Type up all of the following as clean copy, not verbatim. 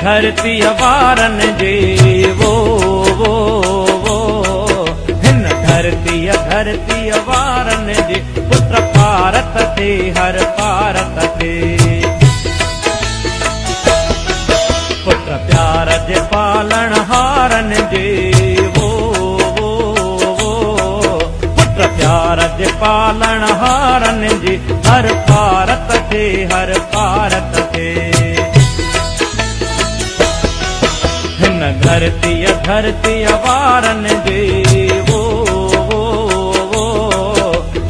धरती वारन जी वो हिन धरती वारन जी पुत्र भारत थे हर भारत थे पुत्र प्यार जे पालन हारन जी वो पुत्र प्यार जे पालन हारन जी हर भारत थे हर भारत थे धरती वारन जी वो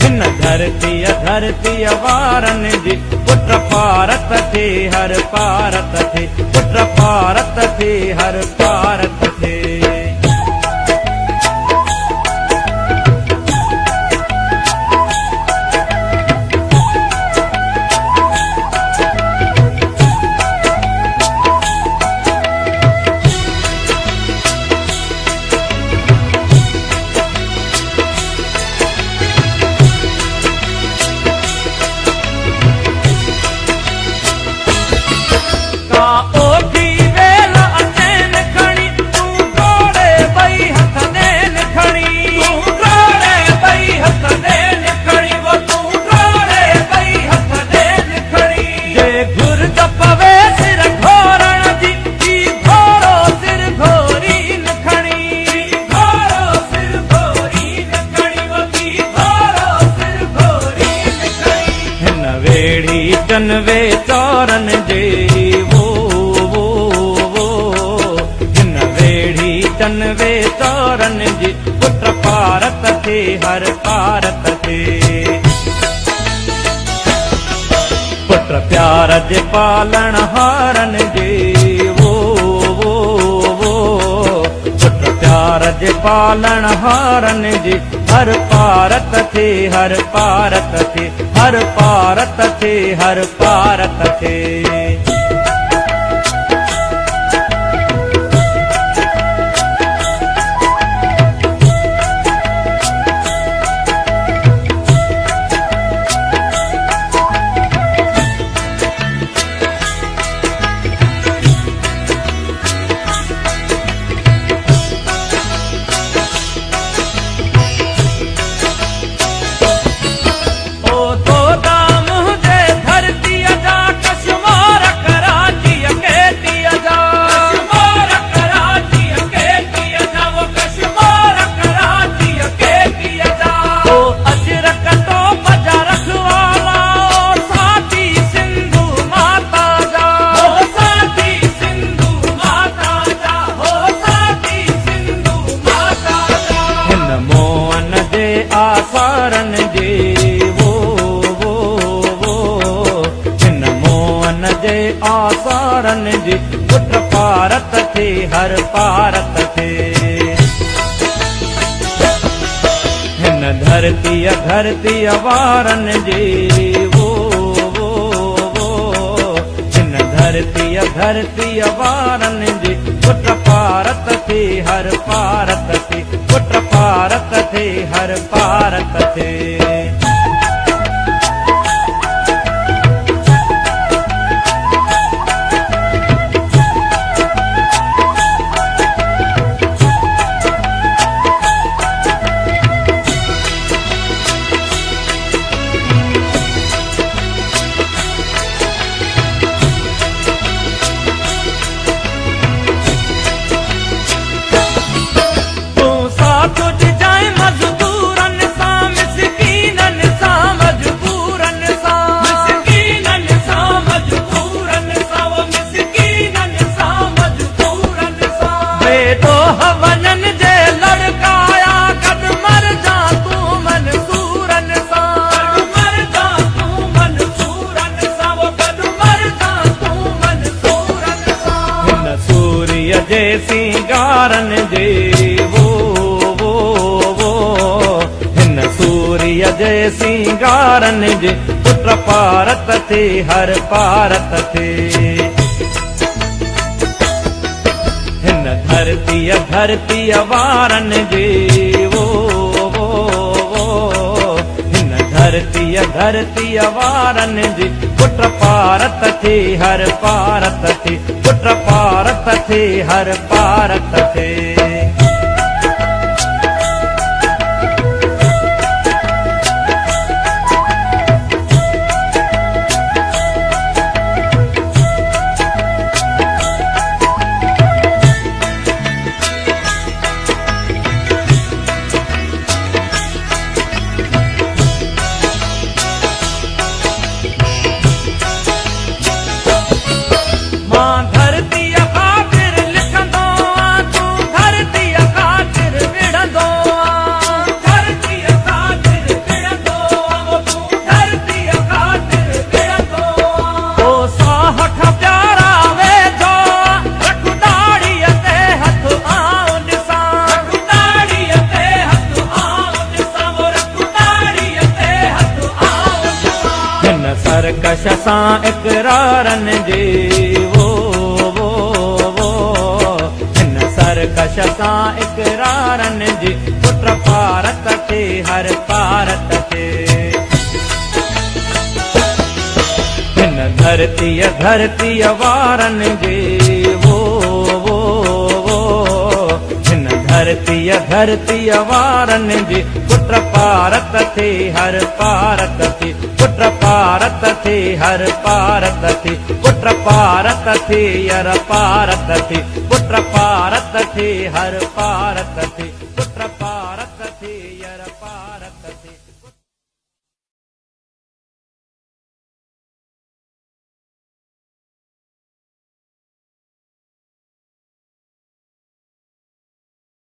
हिन धरती वारन जी पुत्र भारत थे हर भारत थे पुत्र भारत थे हर भारत थे वे चौरन जे वो हिन वेड़ी वे चौरन जी पुत्र भारत थे हर भारत थे पुत्र प्यार जे पालन हारन जी वो पुत्र प्यार जे पालन हारन जी हर भारत थे हर भारत थे हर भारत थे हर भारत थे आसारन जी वो हिन मोहन जे आसारन जी पुत्र भारत थे हर भारत थे हिन धरती वारन जी वो हिन धरती वारन जी पुत्र भारत थे हर भारत थे पुत्र भारत थे हर भारत थे जैसी गारन जे वो सूर्य जे सिंगारन जे पुट पारत थे हर पारत थे हिन धरतीअ वारन जे हिन धरतीअ वारन जे पुट पारत थे हर पारत थे पुट पारत थे हर पारत थे सरकश सां इकरारन जे हिन सरकश सां इकरारन जे पुट पारत थे हर पारत थे हिन धरतीअ वारन जे हिन धरतीअ वारन जे पुट पारत थे हर पारत थे पुट पारत थे हर पारत थे पुट पारत थे हर पारत थे पुट पारत थे हर पारत थे